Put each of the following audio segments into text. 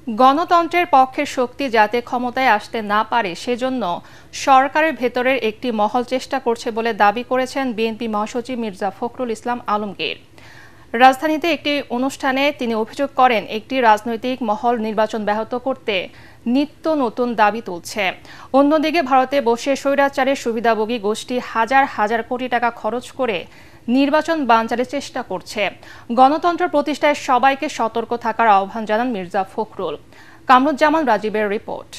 গণতন্ত্রের পক্ষের শক্তি যাতে ক্ষমতায় আসতে না পারে সেজন্য সরকারের ভেতরের একটি মহল চেষ্টা করছে বলে দাবি করেছেন বিএনপি মহাসচিব মির্জা ফখরুল ইসলাম আলমগীর। রাজধানীতে একটি অনুষ্ঠানে তিনি অভিযোগ করেন, একটি রাজনৈতিক মহল নির্বাচন ব্যাহত করতে নিত্য নতুন দাবি তুলছে। অন্যদিকে ভারতে বসে স্বৈরাচারের সুবিধাভোগী গোষ্ঠী হাজার হাজার কোটি টাকা খরচ করে নির্বাচন বানচালের চেষ্টা করছে। গণতন্ত্র প্রতিষ্ঠায় সবাইকে সতর্ক থাকার আহ্বান জানান মির্জা ফখরুল। কামরুজ্জামান রাজীবের রিপোর্ট।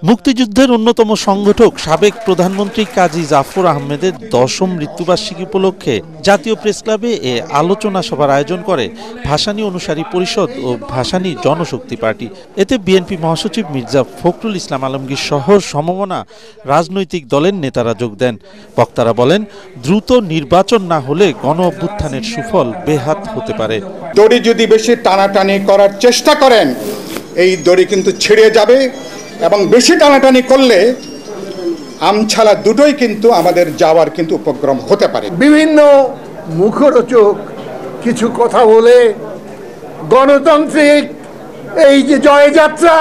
মুক্তিযুদ্ধের অন্যতম সংগঠক সাবেক প্রধানমন্ত্রী কাজী জাফর আহমেদের 10ম মৃত্যুবার্ষিকী উপলক্ষে জাতীয় প্রেসক্লাবে এ আলোচনা সভার আয়োজন করে ভাসানী অনুসারী পরিষদ ও ভাসানী জনশক্তি পার্টি। এতে বিএনপি মহাসচিব মির্জা ফখরুল ইসলাম আলমগীর সহ সমমনা রাজনৈতিক দলের নেতারা যোগ দেন। বক্তারা বলেন, দ্রুত নির্বাচন না হলে গণ অভ্যুত্থানের সুফল বেহাত হতে পারে। দড়ি যদি বেশি টানাটানি করার চেষ্টা করেন, এই দড়ি কিন্তু ছিঁড়ে যাবে এবং বেশি টানাটানি করলে আমছালা দুটোই কিন্তু আমাদের যাওয়ার কিন্তু উপক্রম হতে পারে। বিভিন্ন মুখরোচক কিছু কথা বলে গণতান্ত্রিক এই যে জয়যাত্রা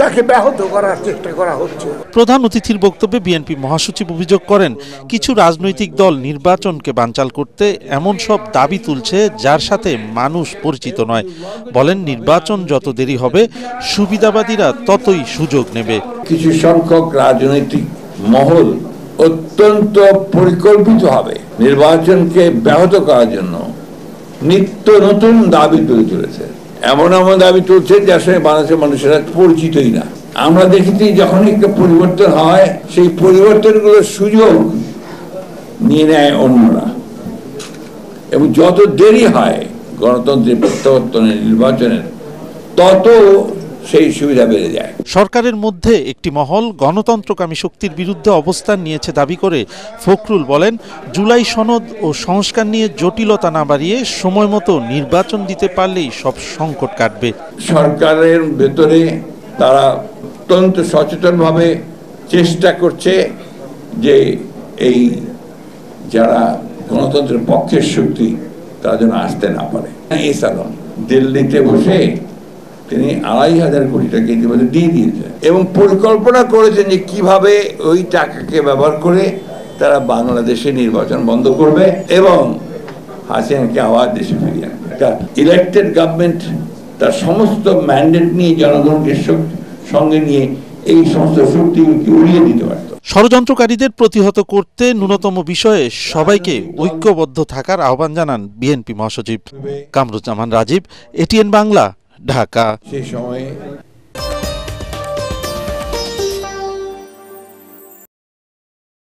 তাকে ব্যাহত করার চেষ্টা করা হচ্ছে। প্রধান অতিথির বক্তব্যে বিএনপি মহাসচিব অভিযোগ করেন, কিছু রাজনৈতিক দল নির্বাচনকে বানচাল করতে এমন সব দাবি তুলছে যার সাথে মানুষ পরিচিত নয়। বলেন, নির্বাচন যত দেরি হবে সুবিধাবাদীরা ততই সুযোগ নেবে। কিছু সংখ্যক রাজনৈতিক মহল অত্যন্ত পরিকল্পিতভাবে নির্বাচনকে ব্যাহত করার জন্য নিত্য নতুন দাবি তুলে চলেছে। এমন দাবি তুলছে যার সঙ্গে বাংলাদেশের মানুষেরা পরিচিতই না। আমরা দেখেছি যখন একটা পরিবর্তন হয়, সেই পরিবর্তনগুলোর সুযোগ নিয়ে নেয় অন্যরা, এবং যত দেরি হয় গণতন্ত্রের প্রত্যাবর্তনের নির্বাচনের, তত সেই সুবিধা বেড়ে যায়। সরকারের মধ্যে একটি মহল গণতন্ত্রকামী শক্তির বিরুদ্ধে অবস্থান নিয়েছে দাবি করে ফখরুল বলেন, জুলাই সনদ ও সংস্কার নিয়ে জটিলতা না বাড়িয়ে সময় মতো নির্বাচন দিতে পারলেই সব সংকট কাটবে। সরকারের ভেতরে তারা অত্যন্ত সচেতনভাবে চেষ্টা করছে যে এই যারা গণতন্ত্রের পক্ষের শক্তি তারা যেন আসতে না পারে। এই সালন দিল্লিতে বসে তিনি 2,500 কোটি টাকা ইতিমধ্যে দিয়ে দিয়েছেন এবং পরিকল্পনা করেছেন যে কিভাবে ওই টাকাকে ব্যবহার করে তারা বাংলাদেশে নির্বাচন বন্ধ করবে এবং হাসিনাকে আবার দেশে ফিরিয়ে আনবে। একটা ইলেক্টেড গভর্নমেন্ট তার সমস্ত ম্যান্ডেট নিয়ে জনগণকে সঙ্গে নিয়ে এই সমস্ত শক্তিগুলোকে উড়িয়ে দিতে পারত। ষড়যন্ত্রকারীদের প্রতিহত করতে ন্যূনতম বিষয়ে সবাইকে ঐক্যবদ্ধ থাকার আহ্বান জানান বিএনপি মহাসচিব। কামরুজ্জামান রাজীব, এটিএন বাংলা, ঢাকা। সেই সময়ে